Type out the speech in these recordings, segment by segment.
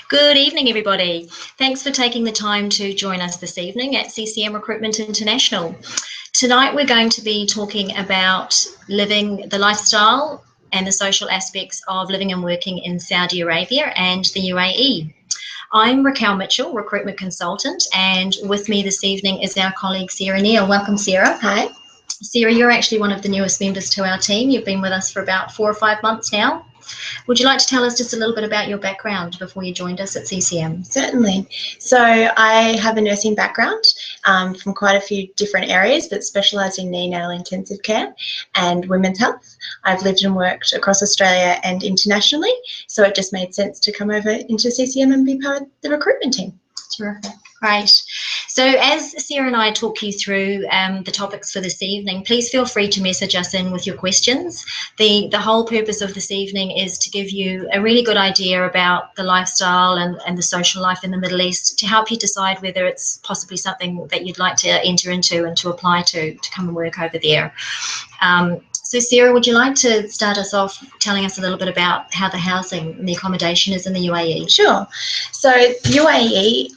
Good evening, everybody. Thanks for taking the time to join us this evening at CCM Recruitment International. Tonight we're going to be talking about living the lifestyle and the social aspects of living and working in Saudi Arabia and the UAE. I'm Raquel Mitchell, recruitment consultant, and with me this evening is our colleague Sarah Neal. Welcome, Sarah. Hi. Sarah, you're actually one of the newest members to our team. You've been with us for about 4 or 5 months now. Would you like to tell us just a little bit about your background before you joined us at CCM? Certainly. So I have a nursing background from quite a few different areas, but specialised in neonatal intensive care and women's health. I've lived and worked across Australia and internationally, so it just made sense to come over into CCM and be part of the recruitment team. Terrific. Great. So as Sarah and I talk you through the topics for this evening, please feel free to message us in with your questions. The whole purpose of this evening is to give you a really good idea about the lifestyle and the social life in the Middle East, to help you decide whether it's possibly something that you'd like to enter into and to apply to come and work over there. So Sarah, would you like to start us off telling us a little bit about how the housing and the accommodation is in the UAE? Sure. So UAE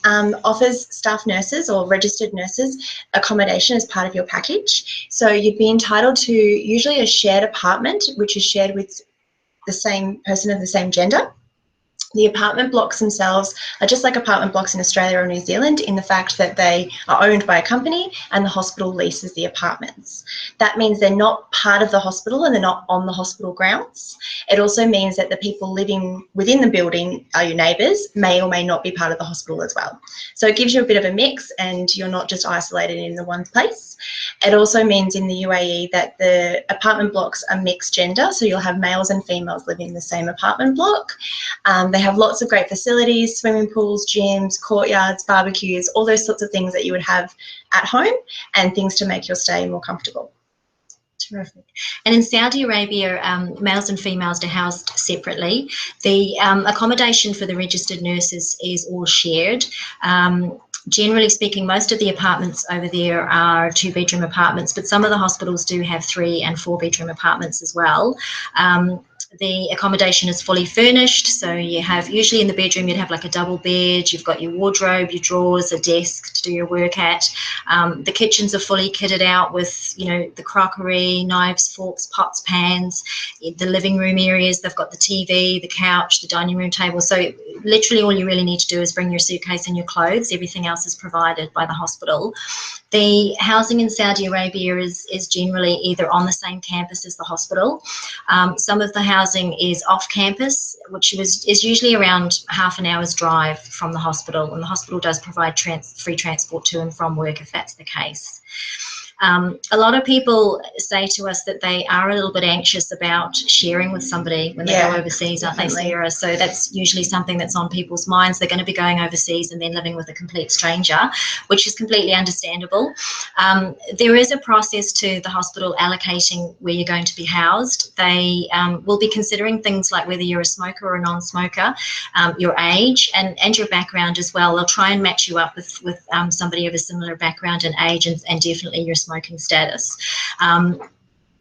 offers staff nurses or registered nurses accommodation as part of your package. So you'd be entitled to usually a shared apartment, which is shared with the same person of the same gender. The apartment blocks themselves are just like apartment blocks in Australia or New Zealand in the fact that they are owned by a company and the hospital leases the apartments. That means they're not part of the hospital and they're not on the hospital grounds. It also means that the people living within the building are your neighbours, may or may not be part of the hospital as well. So it gives you a bit of a mix and you're not just isolated in the one place. It also means in the UAE that the apartment blocks are mixed gender, so you'll have males and females living in the same apartment block. They have lots of great facilities, swimming pools, gyms, courtyards, barbecues, all those sorts of things that you would have at home and things to make your stay more comfortable. Terrific. And in Saudi Arabia, males and females are housed separately. The accommodation for the registered nurses is all shared. Generally speaking, most of the apartments over there are 2-bedroom apartments, but some of the hospitals do have 3- and 4-bedroom apartments as well. The accommodation is fully furnished, so you have, usually in the bedroom, you'd have like a double bed, you've got your wardrobe, your drawers, a desk to do your work at. The kitchens are fully kitted out with, the crockery, knives, forks, pots, pans. The living room areas, they've got the TV, the couch, the dining room table. So literally all you really need to do is bring your suitcase and your clothes. Everything else is provided by the hospital. The housing in Saudi Arabia is generally either on the same campus as the hospital. Some of the housing is off campus, which is usually around half an hour's drive from the hospital, and the hospital does provide free transport to and from work if that's the case. A lot of people say to us that they are a little bit anxious about sharing with somebody when they go overseas, aren't they, Sarah? So that's usually something that's on people's minds. They're going to be going overseas and then living with a complete stranger, which is completely understandable. There is a process to the hospital allocating where you're going to be housed. They will be considering things like whether you're a smoker or a non-smoker, your age and your background as well. They'll try and match you up with somebody of a similar background and age and definitely your smoking status.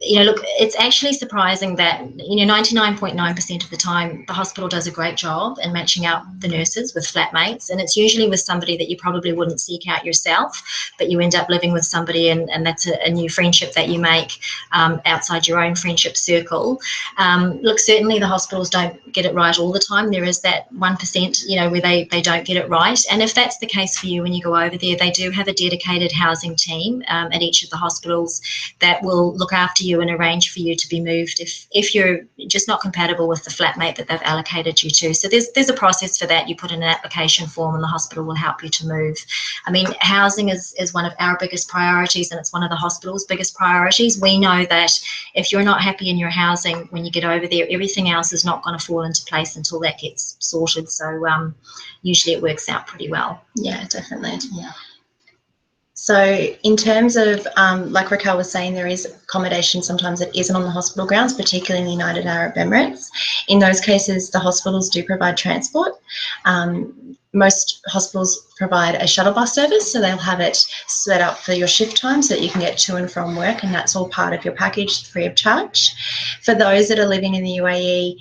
Look, it's actually surprising that 99.9% of the time the hospital does a great job in matching out the nurses with flatmates, and it's usually with somebody that you probably wouldn't seek out yourself, but you end up living with somebody and that's a new friendship that you make outside your own friendship circle. Look, certainly the hospitals don't get it right all the time. There is that 1%, where they don't get it right, and if that's the case for you when you go over there, they do have a dedicated housing team at each of the hospitals that will look after you and arrange for you to be moved if you're just not compatible with the flatmate that they've allocated you to. So there's a process for that. You put in an application form and the hospital will help you to move. I mean, housing is one of our biggest priorities, and it's one of the hospital's biggest priorities. We know that if you're not happy in your housing when you get over there, everything else is not going to fall into place until that gets sorted. So usually it works out pretty well. Yeah, definitely. Yeah. So in terms of, like Raquel was saying, there is accommodation sometimes that isn't on the hospital grounds, particularly in the United Arab Emirates. In those cases, the hospitals do provide transport. Most hospitals provide a shuttle bus service, so they'll have it set up for your shift time so that you can get to and from work, and that's all part of your package free of charge. For those that are living in the UAE,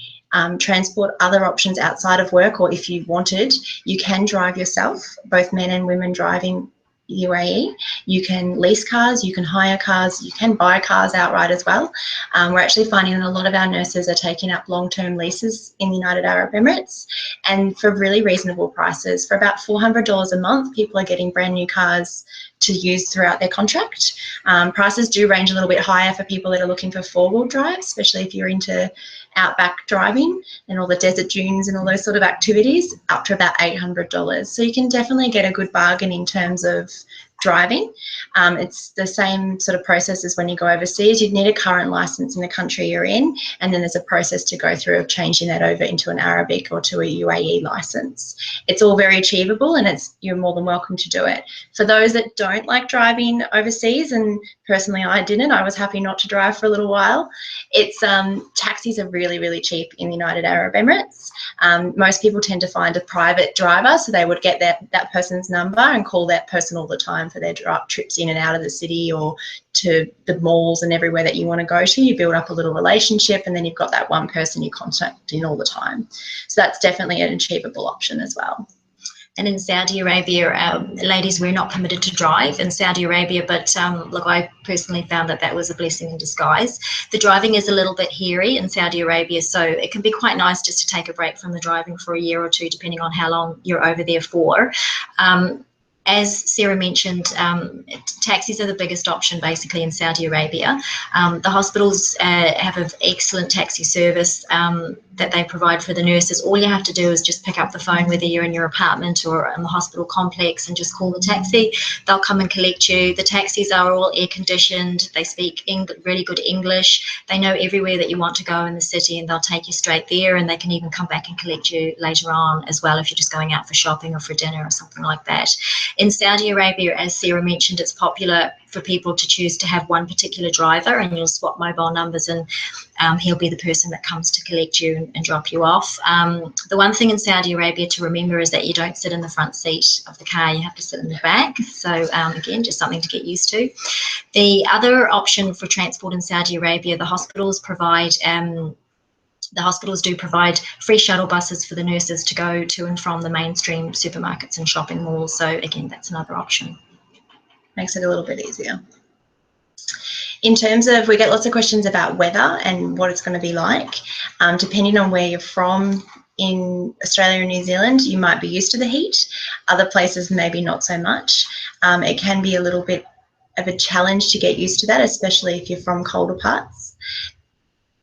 transport, other options outside of work, or if you wanted, you can drive yourself, both men and women driving UAE. You can lease cars, you can hire cars, you can buy cars outright as well. We're actually finding that a lot of our nurses are taking up long-term leases in the United Arab Emirates, and for really reasonable prices. For about $400 a month, people are getting brand new cars to use throughout their contract. Prices do range a little bit higher for people that are looking for four-wheel drive, especially if you're into outback driving and all the desert dunes and all those sort of activities, up to about $800. So you can definitely get a good bargain in terms of driving. It's the same sort of process as when you go overseas. You'd need a current license in the country you're in, and then there's a process to go through of changing that over into an Arabic or to a UAE license. It's all very achievable, and you're more than welcome to do it. For those that don't like driving overseas, and personally I didn't, I was happy not to drive for a little while. Taxis are really, really cheap in the United Arab Emirates. Most people tend to find a private driver, so they would get that person's number and call that person all the time for their trips in and out of the city or to the malls and everywhere that you want to go to. You build up a little relationship, and then you've got that one person you contact in all the time. So that's definitely an achievable option as well. And in Saudi Arabia, ladies, we're not permitted to drive in Saudi Arabia, but look, I personally found that was a blessing in disguise. The driving is a little bit hairy in Saudi Arabia, so it can be quite nice just to take a break from the driving for a year or two, depending on how long you're over there for. As Sarah mentioned, taxis are the biggest option basically in Saudi Arabia. The hospitals have an excellent taxi service that they provide for the nurses. All you have to do is just pick up the phone, whether you're in your apartment or in the hospital complex, and just call the taxi. They'll come and collect you. The taxis are all air conditioned. They speak really good English. They know everywhere that you want to go in the city, and they'll take you straight there, and they can even come back and collect you later on as well if you're just going out for shopping or for dinner or something like that. In Saudi Arabia, as Sarah mentioned, it's popular for people to choose to have one particular driver, and you'll swap mobile numbers, and he'll be the person that comes to collect you and drop you off. The one thing in Saudi Arabia to remember is that you don't sit in the front seat of the car, you have to sit in the back. So again, just something to get used to. The other option for transport in Saudi Arabia, the hospitals do provide free shuttle buses for the nurses to go to and from the mainstream supermarkets and shopping malls. So again, that's another option. Makes it a little bit easier. In terms of, we get lots of questions about weather and what it's going to be like. Depending on where you're from in Australia and New Zealand, you might be used to the heat. Other places, maybe not so much. It can be a little bit of a challenge to get used to that, especially if you're from colder parts.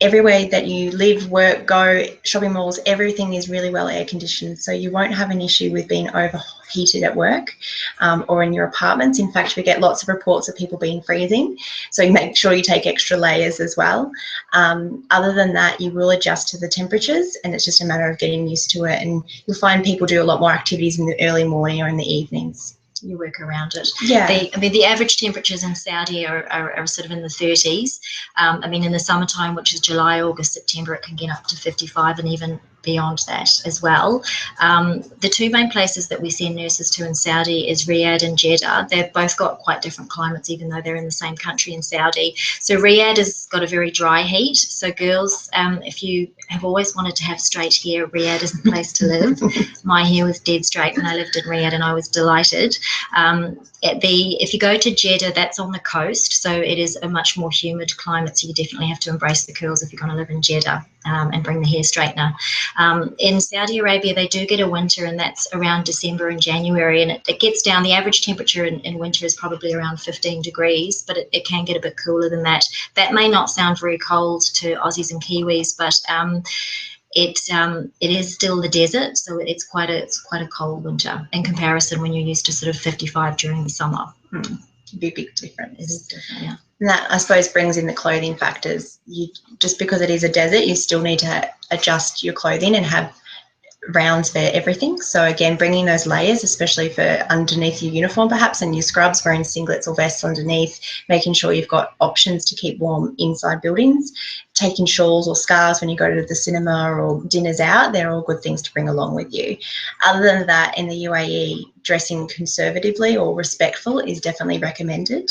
Everywhere that you live, work, go, shopping malls, everything is really well air conditioned. So you won't have an issue with being overheated at work or in your apartments. In fact, we get lots of reports of people being freezing. So you make sure you take extra layers as well. Other than that, you will adjust to the temperatures, and it's just a matter of getting used to it. And you'll find people do a lot more activities in the early morning or in the evenings. You work around it. Yeah. The average temperatures in Saudi are sort of in the 30s. In the summertime, which is July, August, September, it can get up to 55 and even beyond that as well. The two main places that we send nurses to in Saudi is Riyadh and Jeddah. They've both got quite different climates, even though they're in the same country in Saudi. So Riyadh has got a very dry heat. So girls, if you have always wanted to have straight hair, Riyadh is the place to live. My hair was dead straight when I lived in Riyadh, and I was delighted. If you go to Jeddah, that's on the coast, so it is a much more humid climate, so you definitely have to embrace the curls if you're going to live in Jeddah and bring the hair straightener. In Saudi Arabia, they do get a winter, and that's around December and January, and it gets down. The average temperature in winter is probably around 15 degrees, but it can get a bit cooler than that. That may not sound very cold to Aussies and Kiwis, but it is still the desert, so it's quite a cold winter in comparison when you're used to sort of 55 during the summer. It'd be a big difference. It is different, yeah. And that, I suppose, brings in the clothing factors. Just because it is a desert, you still need to adjust your clothing and have rounds for everything. So again, bringing those layers, especially for underneath your uniform perhaps and your scrubs, wearing singlets or vests underneath, making sure you've got options to keep warm inside buildings. taking shawls or scarves when you go to the cinema or dinners out. They're all good things to bring along with you. Other than that, in the UAE, dressing conservatively or respectful is definitely recommended.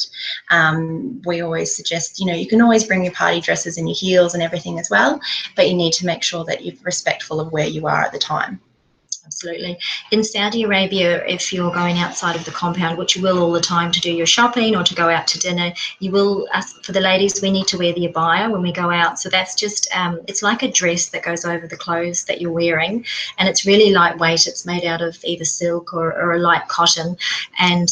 We always suggest, you can always bring your party dresses and your heels and everything as well, but you need to make sure that you're respectful of where you are at the time. Absolutely. In Saudi Arabia, if you're going outside of the compound, which you will all the time to do your shopping or to go out to dinner, you will, for the ladies, we need to wear the abaya when we go out. So that's just, it's like a dress that goes over the clothes that you're wearing, and it's really lightweight. It's made out of either silk or a light cotton, and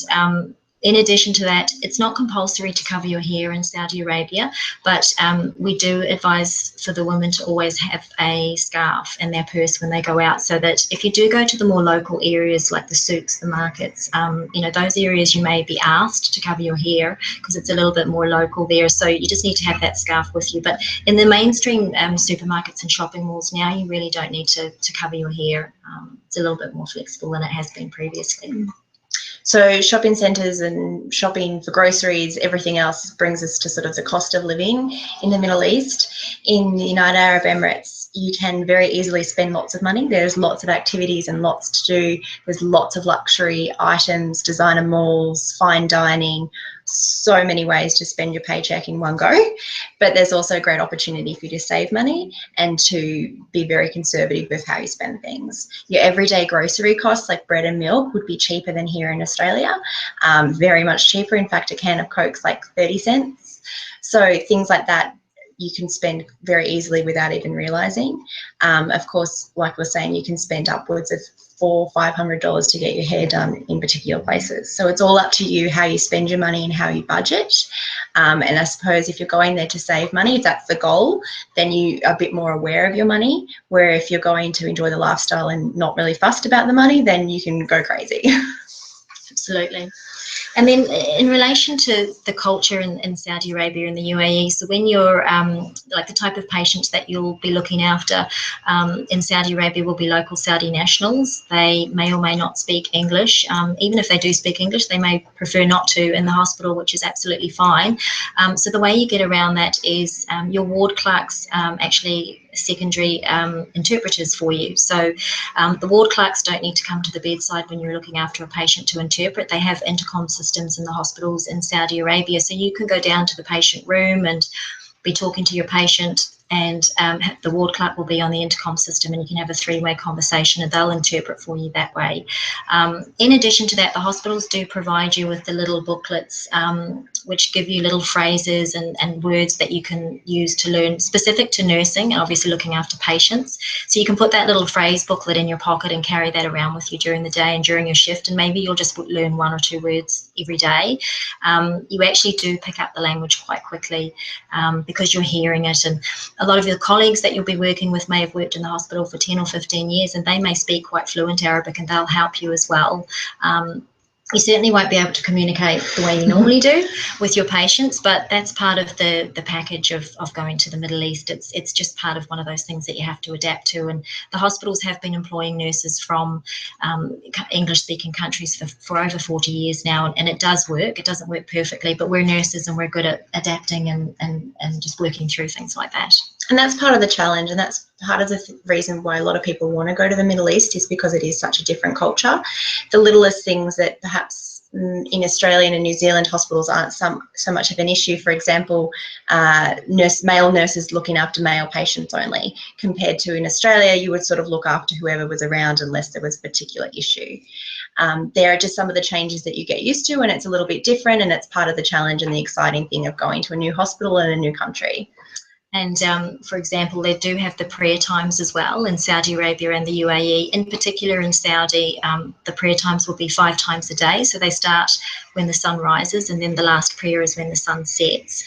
in addition to that, it's not compulsory to cover your hair in Saudi Arabia, but we do advise for the women to always have a scarf in their purse when they go out, so that if you do go to the more local areas like the souks, the markets, those areas you may be asked to cover your hair because it's a little bit more local there. So you just need to have that scarf with you. But in the mainstream supermarkets and shopping malls now, you really don't need to cover your hair. It's a little bit more flexible than it has been previously. So shopping centres and shopping for groceries, everything else brings us to sort of the cost of living in the Middle East. In the United Arab Emirates, you can very easily spend lots of money. There's lots of activities and lots to do. There's lots of luxury items, designer malls, fine dining, so many ways to spend your paycheck in one go. But there's also a great opportunity for you to save money and to be very conservative with how you spend things. Your everyday grocery costs like bread and milk would be cheaper than here in Australia, very much cheaper. In fact, a can of Coke's like 30 cents. So things like that you can spend very easily without even realising. Of course, like we're saying, you can spend upwards of $400-500 to get your hair done in particular places. So it's all up to you how you spend your money and how you budget. And I suppose if you're going there to save money, if that's the goal, then you are a bit more aware of your money. Where if you're going to enjoy the lifestyle and not really fussed about the money, then you can go crazy. Absolutely. And then in relation to the culture in Saudi Arabia and the UAE, so when you're like the type of patients that you'll be looking after in Saudi Arabia will be local Saudi nationals. They may or may not speak English. Even if they do speak English, they may prefer not to in the hospital, which is absolutely fine. So the way you get around that is your ward clerks actually secondary interpreters for you. So the ward clerks don't need to come to the bedside when you're looking after a patient to interpret. They have intercom systems in the hospitals in Saudi Arabia, so you can go down to the patient room and be talking to your patient, and the ward clerk will be on the intercom system, and you can have a three-way conversation and they'll interpret for you that way. In addition to that, the hospitals do provide you with the little booklets which give you little phrases and words that you can use to learn specific to nursing and obviously looking after patients. So you can put that little phrase booklet in your pocket and carry that around with you during the day and during your shift, and maybe you'll just learn 1 or 2 words every day. You actually do pick up the language quite quickly because you're hearing it, and a lot of your colleagues that you'll be working with may have worked in the hospital for 10 or 15 years and they may speak quite fluent Arabic, and they'll help you as well. You certainly won't be able to communicate the way you normally do with your patients, but that's part of the package of going to the Middle East. It's just part of one of those things that you have to adapt to. And the hospitals have been employing nurses from English-speaking countries for over 40 years now, and it does work. It doesn't work perfectly, but we're nurses and we're good at adapting and just working through things like that. And that's part of the challenge, and that's part of the reason why a lot of people want to go to the Middle East, is because it is such a different culture. The littlest things that perhaps in Australian and New Zealand hospitals aren't so much of an issue. For example, male nurses looking after male patients only, compared to in Australia, you would sort of look after whoever was around unless there was a particular issue. There are just some of the changes that you get used to, and it's a little bit different, and it's part of the challenge and the exciting thing of going to a new hospital in a new country. And for example, they do have the prayer times as well in Saudi Arabia and the UAE. In particular in Saudi, the prayer times will be 5 times a day. So they start when the sun rises, and then the last prayer is when the sun sets.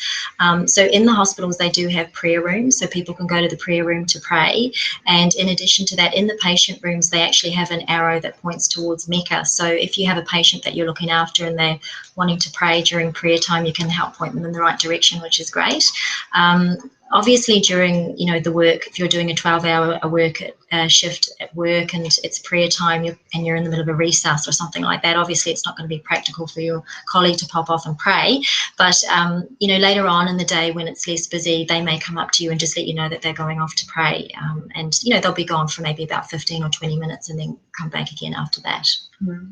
So in the hospitals, they do have prayer rooms, so people can go to the prayer room to pray. And in addition to that, in the patient rooms, they actually have an arrow that points towards Mecca. So if you have a patient that you're looking after and they're wanting to pray during prayer time, you can help point them in the right direction, which is great. Obviously, during the work, if you're doing a 12-hour work a shift at work and it's prayer time and you're in the middle of a recess or something like that, obviously it's not going to be practical for your colleague to pop off and pray. But, later on in the day when it's less busy, they may come up to you and just let you know that they're going off to pray. And they'll be gone for maybe about 15 or 20 minutes and then come back again after that.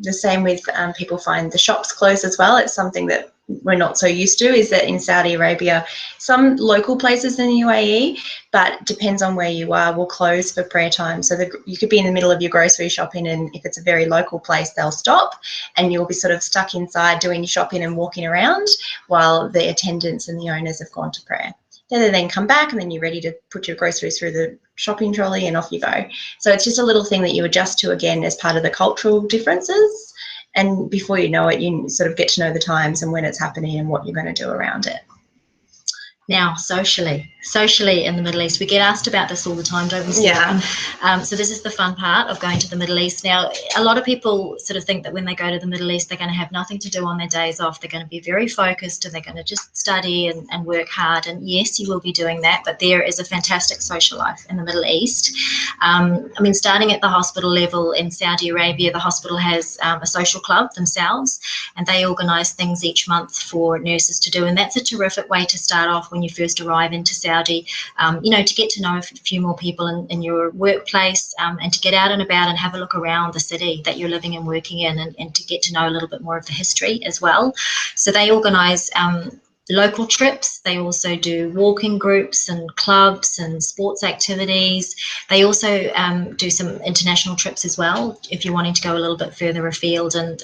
The same with people find the shops closed as well. It's something that we're not so used to, is that in Saudi Arabia, some local places in the UAE, but depends on where you are, will close for prayer time. So you could be in the middle of your grocery shopping, and if it's a very local place, they'll stop and you'll be sort of stuck inside doing your shopping and walking around while the attendants and the owners have gone to prayer. They then come back and then you're ready to put your groceries through the shopping trolley and off you go. So it's just a little thing that you adjust to, again, as part of the cultural differences. And before you know it, you sort of get to know the times and when it's happening and what you're going to do around it. Now, socially in the Middle East, we get asked about this all the time, don't we, Sarah? Yeah. So this is the fun part of going to the Middle East. Now, a lot of people sort of think that when they go to the Middle East, they're going to have nothing to do on their days off. They're going to be very focused and they're going to just study and work hard. And yes, you will be doing that, but there is a fantastic social life in the Middle East. Starting at the hospital level in Saudi Arabia, the hospital has a social club themselves, and they organise things each month for nurses to do. And that's a terrific way to start off when you first arrive into Saudi, to get to know a few more people in your workplace, and to get out and about and have a look around the city that you're living and working in, and to get to know a little bit more of the history as well. So they organise local trips. They also do walking groups and clubs and sports activities. They also do some international trips as well if you're wanting to go a little bit further afield, and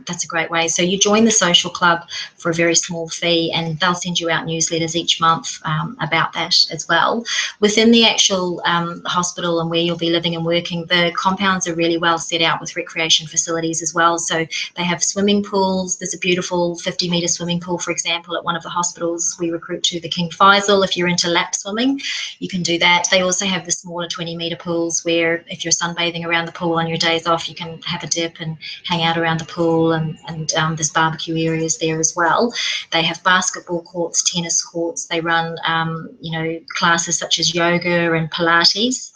that's a great way. So you join the social club for a very small fee and they'll send you out newsletters each month about that as well. Within the actual hospital and where you'll be living and working, the compounds are really well set out with recreation facilities as well. So they have swimming pools. There's a beautiful 50-metre swimming pool, for example, at one of the hospitals we recruit to, the King Faisal. If you're into lap swimming, you can do that. They also have the smaller 20-metre pools where if you're sunbathing around the pool on your days off, you can have a dip and hang out around the pool, and there's barbecue areas there as well. They have basketball courts, tennis courts. They run, classes such as yoga and Pilates.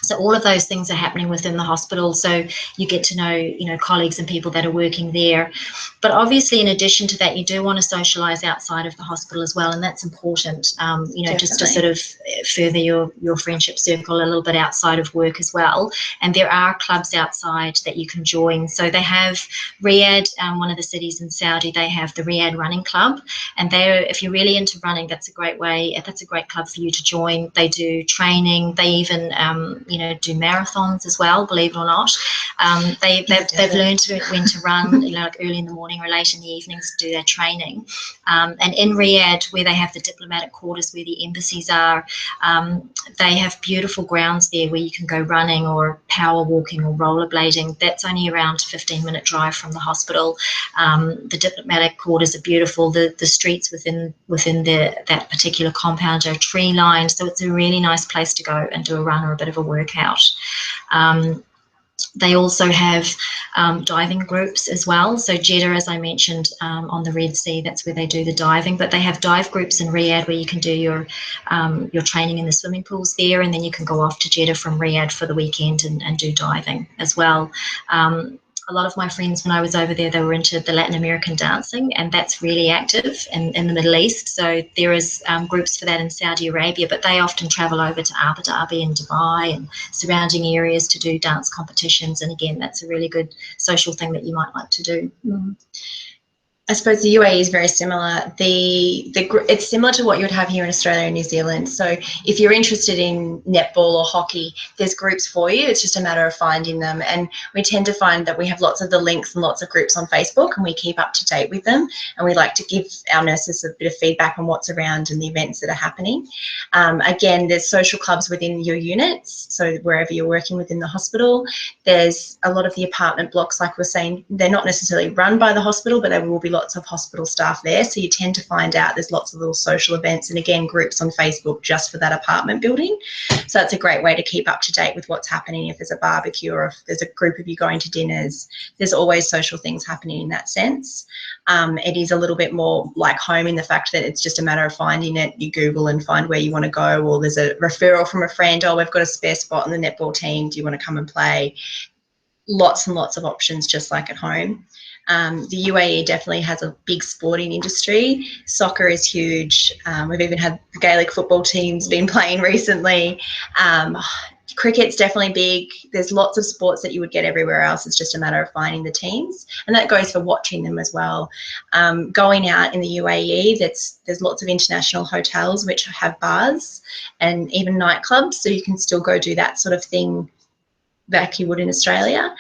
So all of those things are happening within the hospital. So you get to know, colleagues and people that are working there. But obviously, in addition to that, you do want to socialise outside of the hospital as well, and that's important. Just to sort of further your friendship circle a little bit outside of work as well. And there are clubs outside that you can join. So they have Riyadh, one of the cities in Saudi. They have the Riyadh Running Club, and if you're really into running, that's a great club for you to join. They do training. They even do marathons as well, believe it or not. They've learned when to run, like early in the morning or late in the evenings to do their training. And in Riyadh, where they have the diplomatic quarters where the embassies are, they have beautiful grounds there where you can go running or power walking or rollerblading. That's only around a 15-minute drive from the hospital. The diplomatic quarters are beautiful. The streets within that particular compound are tree lined, so it's a really nice place to go and do a run or a bit of a workout. They also have diving groups as well. So Jeddah, as I mentioned, on the Red Sea, that's where they do the diving. But they have dive groups in Riyadh where you can do your training in the swimming pools there, and then you can go off to Jeddah from Riyadh for the weekend and do diving as well. A lot of my friends, when I was over there, they were into the Latin American dancing, and that's really active in the Middle East. So there is groups for that in Saudi Arabia, but they often travel over to Abu Dhabi and Dubai and surrounding areas to do dance competitions. And again, that's a really good social thing that you might like to do. I suppose the UAE is very similar. It's similar to what you would have here in Australia and New Zealand. So if you're interested in netball or hockey, there's groups for you. It's just a matter of finding them. And we tend to find that we have lots of the links and lots of groups on Facebook, and we keep up to date with them. And we like to give our nurses a bit of feedback on what's around and the events that are happening. Again, there's social clubs within your units. So wherever you're working within the hospital, there's a lot of the apartment blocks, like we're saying, they're not necessarily run by the hospital, but there will be lots lots of hospital staff there, so you tend to find out there's lots of little social events and, again, groups on Facebook just for that apartment building. So that's a great way to keep up to date with what's happening. If there's a barbecue or if there's a group of you going to dinners, there's always social things happening in that sense. It is a little bit more like home in the fact that it's just a matter of finding it. You Google and find where you want to go, or there's a referral from a friend. Oh, we've got a spare spot on the netball team. Do you want to come and play? Lots and lots of options, just like at home. The UAE definitely has a big sporting industry. Soccer is huge. We've even had the Gaelic football teams been playing recently. Cricket's definitely big. There's lots of sports that you would get everywhere else. It's just a matter of finding the teams, and that goes for watching them as well. Going out in the UAE, there's lots of international hotels which have bars and even nightclubs, so you can still go do that sort of thing like you would in Australia.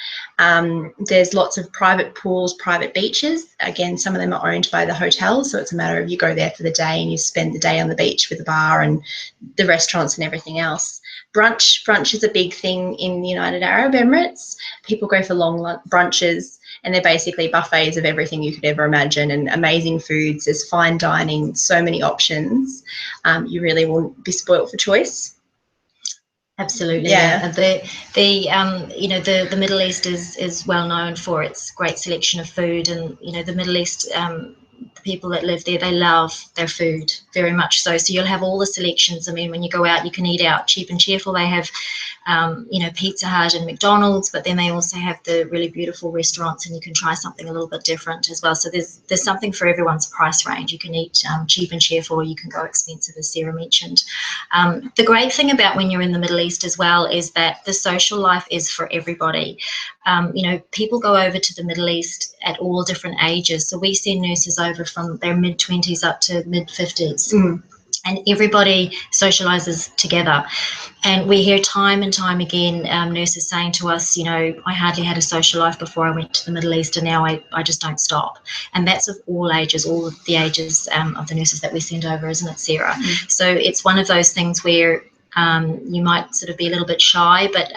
There's lots of private pools, private beaches. Again, some of them are owned by the hotels, so it's a matter of you go there for the day and you spend the day on the beach with the bar and the restaurants and everything else. Brunch is a big thing in the United Arab Emirates. People go for long brunches, and they're basically buffets of everything you could ever imagine, and amazing foods. There's fine dining, so many options. You really won't be spoilt for choice. Absolutely, yeah. The Middle East is well known for its great selection of food, and the Middle East, the people that live there, they love their food very much so. So you'll have all the selections. I mean, when you go out, you can eat out cheap and cheerful. They have Pizza Hut and McDonald's, but then they also have the really beautiful restaurants, and you can try something a little bit different as well. So there's something for everyone's price range. You can eat cheap and cheerful, or you can go expensive, as Sarah mentioned. The great thing about when you're in the Middle East as well is that the social life is for everybody. People go over to the Middle East at all different ages. So we send nurses over from their mid-20s up to mid-50s. And everybody socialises together. And we hear time and time again nurses saying to us, I hardly had a social life before I went to the Middle East, and now I just don't stop. And that's of all ages, all of the ages of the nurses that we send over, isn't it, Sarah? So it's one of those things where you might sort of be a little bit shy, but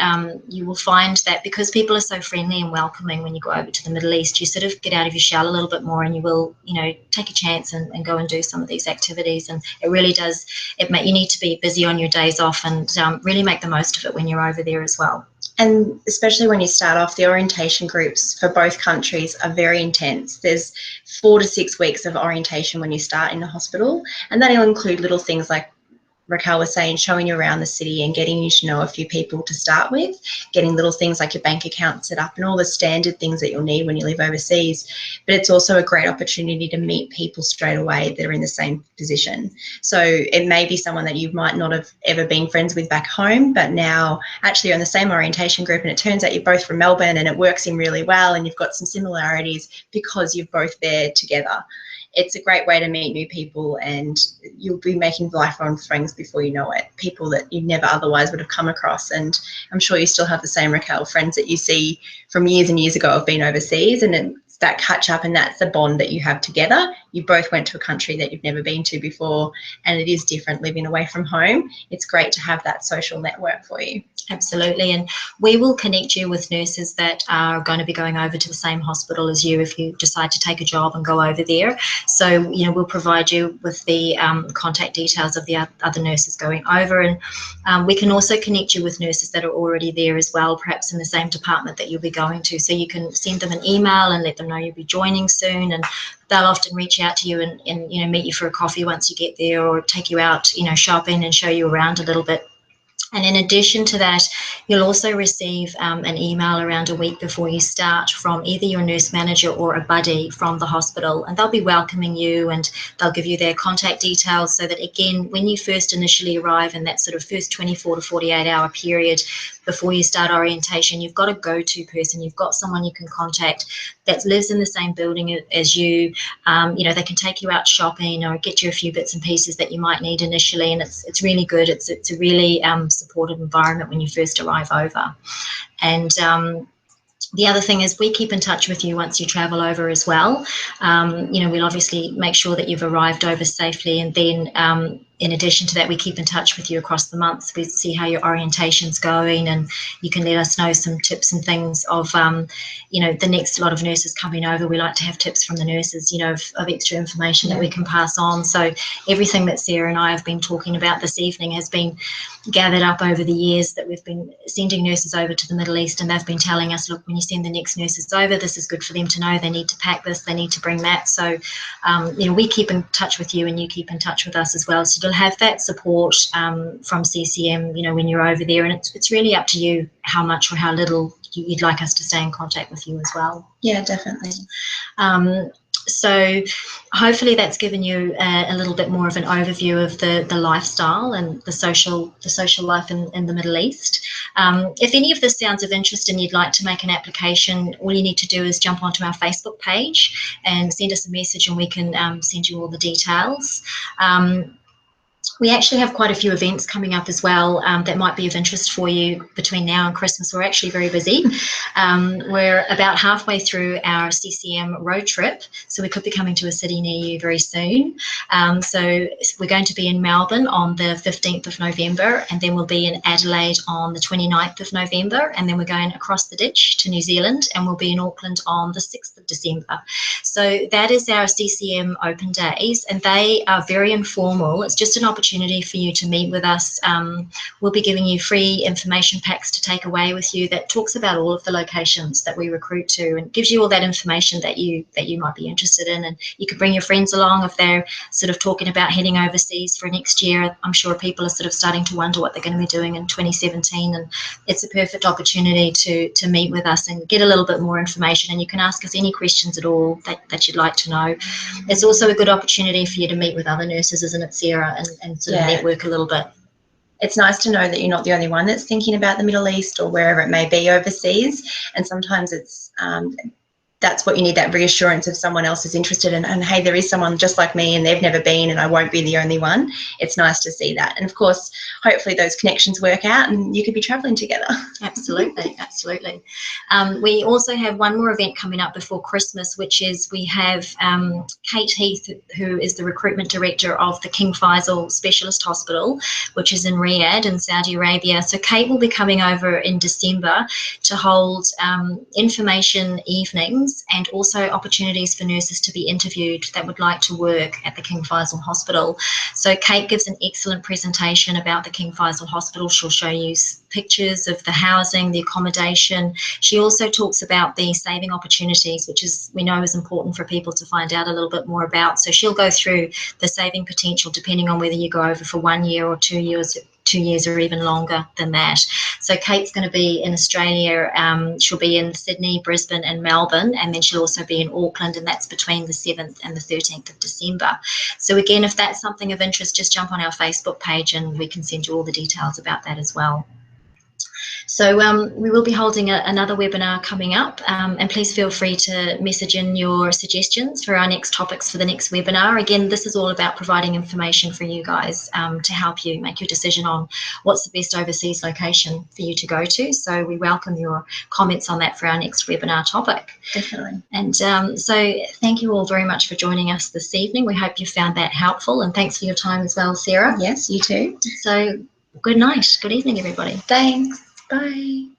you will find that because people are so friendly and welcoming when you go over to the Middle East, you sort of get out of your shell a little bit more, and you will, take a chance and go and do some of these activities. And it really does, you need to be busy on your days off and really make the most of it when you're over there as well. And especially when you start off, the orientation groups for both countries are very intense. There's 4 to 6 weeks of orientation when you start in the hospital, and that'll include little things like Raquel was saying, showing you around the city and getting you to know a few people to start with, getting little things like your bank account set up and all the standard things that you'll need when you live overseas. But it's also a great opportunity to meet people straight away that are in the same position. So it may be someone that you might not have ever been friends with back home, but now actually you're in the same orientation group, and it turns out you're both from Melbourne and it works in really well, and you've got some similarities because you're both there together. It's a great way to meet new people, and you'll be making lifelong friends before you know it, people that you never otherwise would have come across. And I'm sure you still have the same, Raquel, friends that you see from years and years ago have been overseas, and it's that catch up, and that's the bond that you have together. You both went to a country that you've never been to before, and it is different living away from home. It's great to have that social network for you. Absolutely, and we will connect you with nurses that are going to be going over to the same hospital as you if you decide to take a job and go over there. So, we'll provide you with the contact details of the other nurses going over, and we can also connect you with nurses that are already there as well, perhaps in the same department that you'll be going to. So you can send them an email and let them know you'll be joining soon, and they'll often reach out to you and meet you for a coffee once you get there, or take you out, shopping and show you around a little bit. And in addition to that, you'll also receive an email around a week before you start from either your nurse manager or a buddy from the hospital, and they'll be welcoming you, and they'll give you their contact details so that, again, when you first initially arrive in that sort of first 24 to 48 hour period before you start orientation, you've got a go-to person. You've got someone you can contact that lives in the same building as you. They can take you out shopping or get you a few bits and pieces that you might need initially, and it's really good. It's a really supportive environment when you first arrive over. And the other thing is we keep in touch with you once you travel over as well. We'll obviously make sure that you've arrived over safely, and then in addition to that, we keep in touch with you across the months. We see how your orientation's going, and you can let us know some tips and things of, the next lot of nurses coming over. We like to have tips from the nurses, of extra information that we can pass on. So everything that Sarah and I have been talking about this evening has been gathered up over the years that we've been sending nurses over to the Middle East, and they've been telling us, look, when you send the next nurses over, this is good for them to know. They need to pack this, they need to bring that. So, we keep in touch with you, and you keep in touch with us as well. So you'll have that support from CCM, when you're over there, and it's really up to you how much or how little you'd like us to stay in contact with you as well. Yeah, definitely. So hopefully that's given you a little bit more of an overview of the lifestyle and the social life in the Middle East. If any of this sounds of interest and you'd like to make an application, all you need to do is jump onto our Facebook page and send us a message, and we can send you all the details. We actually have quite a few events coming up as well that might be of interest for you between now and Christmas. We're actually very busy. We're about halfway through our CCM road trip, so we could be coming to a city near you very soon. So we're going to be in Melbourne on the 15th of November, and then we'll be in Adelaide on the 29th of November, and then we're going across the ditch to New Zealand, and we'll be in Auckland on the 6th of December. So that is our CCM open days, and they are very informal. It's just an opportunity for you to meet with us. We'll be giving you free information packs to take away with you that talks about all of the locations that we recruit to, and gives you all that information that you might be interested in. And you can bring your friends along if they're sort of talking about heading overseas for next year. I'm sure people are sort of starting to wonder what they're going to be doing in 2017, and it's a perfect opportunity to meet with us and get a little bit more information. And you can ask us any questions at all that you'd like to know. It's also a good opportunity for you to meet with other nurses, isn't it, Sarah, and sort of network a little bit. It's nice to know that you're not the only one that's thinking about the Middle East or wherever it may be overseas. And sometimes it's that's what you need, that reassurance of someone else is interested in, and hey, there is someone just like me and they've never been, and I won't be the only one. It's nice to see that. And of course, hopefully those connections work out and you could be traveling together. Absolutely. We also have one more event coming up before Christmas, which is we have Kate Heath, who is the recruitment director of the King Faisal Specialist Hospital, which is in Riyadh in Saudi Arabia. So Kate will be coming over in December to hold information evenings and also opportunities for nurses to be interviewed that would like to work at the King Faisal Hospital. So Kate gives an excellent presentation about the King Faisal Hospital. She'll show you pictures of the housing, the accommodation. She also talks about the saving opportunities, which we know is important for people to find out a little bit more about. So she'll go through the saving potential depending on whether you go over for 1 year or 2 years, 2 years or even longer than that. So Kate's going to be in Australia. She'll be in Sydney, Brisbane and Melbourne, and then she'll also be in Auckland, and that's between the 7th and the 13th of December. So again, if that's something of interest, just jump on our Facebook page and we can send you all the details about that as well. So we will be holding another webinar coming up, and please feel free to message in your suggestions for our next topics for the next webinar. Again, this is all about providing information for you guys to help you make your decision on what's the best overseas location for you to go to. So we welcome your comments on that for our next webinar topic. Definitely. And so thank you all very much for joining us this evening. We hope you found that helpful, and thanks for your time as well, Sarah. Yes, you too. So good night. Good evening, everybody. Thanks. Bye.